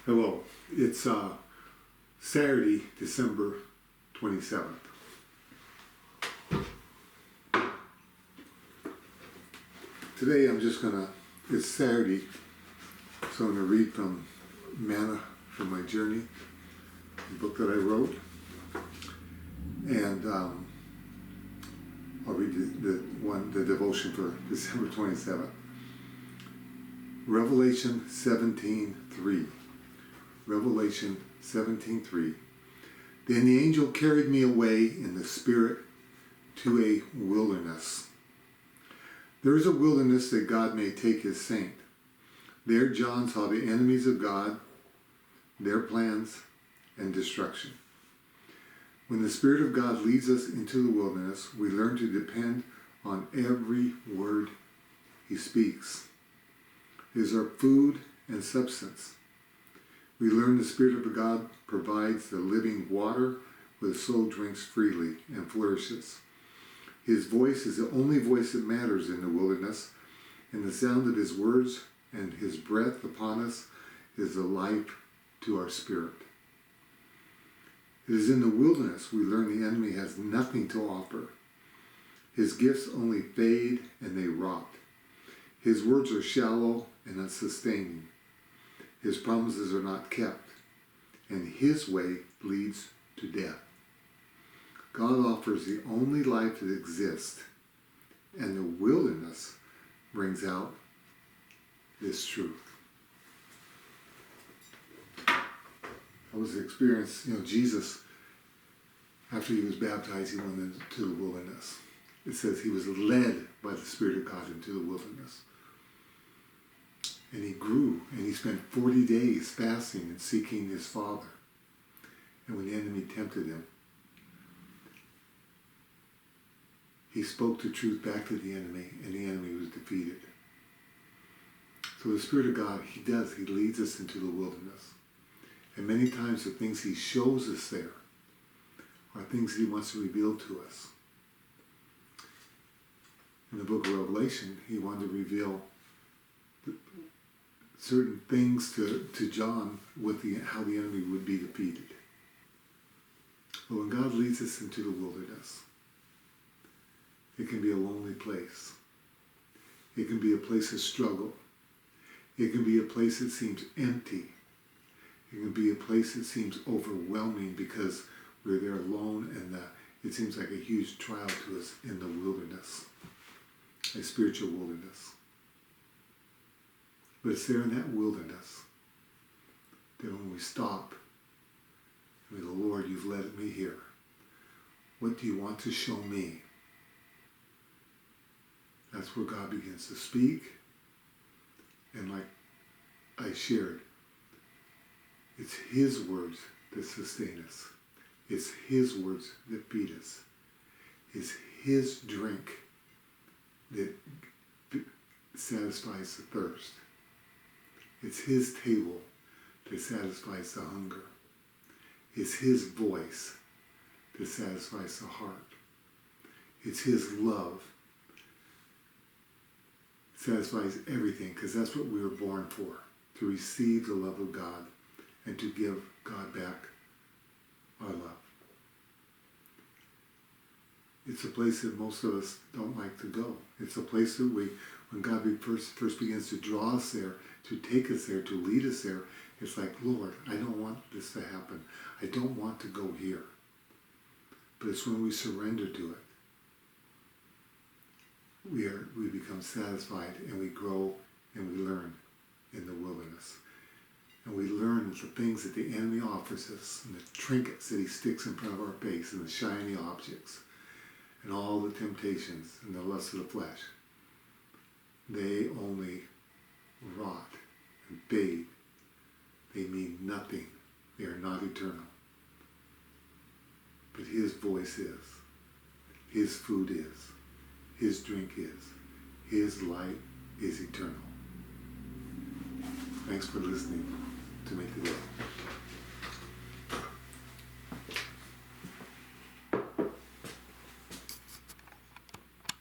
Hello, it's Saturday, December 27th. Today it's Saturday, so I'm going to read from Manna from my journey, the book that I wrote, and I'll read the devotion for December 27th. Revelation17:3. Revelation17:3. Then the angel carried me away in the spirit to a wilderness. There is a wilderness that God may take his saint. There John saw the enemies of God, their plans, and destruction. When the Spirit of God leads us into the wilderness, we learn to depend on every word he speaks. It is our food and substance. We learn the Spirit of God provides the living water where the soul drinks freely and flourishes. His voice is the only voice that matters in the wilderness, and the sound of his words and his breath upon us is the life to our spirit. It is in the wilderness we learn the enemy has nothing to offer. His gifts only fade and they rot. His words are shallow and unsustaining. His promises are not kept, and his way leads to death. God offers the only life that exists, and the wilderness brings out this truth. That was the experience, Jesus, after he was baptized, he went into the wilderness. It says he was led by the Spirit of God into the wilderness. And he grew, and he spent 40 days fasting and seeking his Father. And when the enemy tempted him, he spoke the truth back to the enemy, and the enemy was defeated. So the Spirit of God, he leads us into the wilderness. And many times the things he shows us there are things he wants to reveal to us. In the book of Revelation, he wanted to reveal certain things to John with how the enemy would be defeated. But when God leads us into the wilderness, it can be a lonely place. It can be a place of struggle. It can be a place that seems empty. It can be a place that seems overwhelming because we're there alone and it seems like a huge trial to us in the wilderness, a spiritual wilderness. But it's there in that wilderness that when we stop, and we go, Lord, you've led me here. What do you want to show me? That's where God begins to speak. And like I shared, it's his words that sustain us. It's his words that feed us. It's his drink that satisfies the thirst. It's his table that satisfies the hunger. It's his voice that satisfies the heart. It's his love satisfies everything, because that's what we were born for, to receive the love of God and to give God back our love. It's a place that most of us don't like to go. It's a place that when God first begins to draw us there, to take us there, to lead us there, it's like, Lord, I don't want this to happen. I don't want to go here. But it's when we surrender to it, we become satisfied, and we grow and we learn in the wilderness. And we learn the things that the enemy offers us, and the trinkets that he sticks in front of our face, and the shiny objects, and all the temptations and the lust of the flesh. They only rot and fade. They mean nothing. They are not eternal. But his voice is. His food is. His drink is. His light is eternal. Thanks for listening to me today.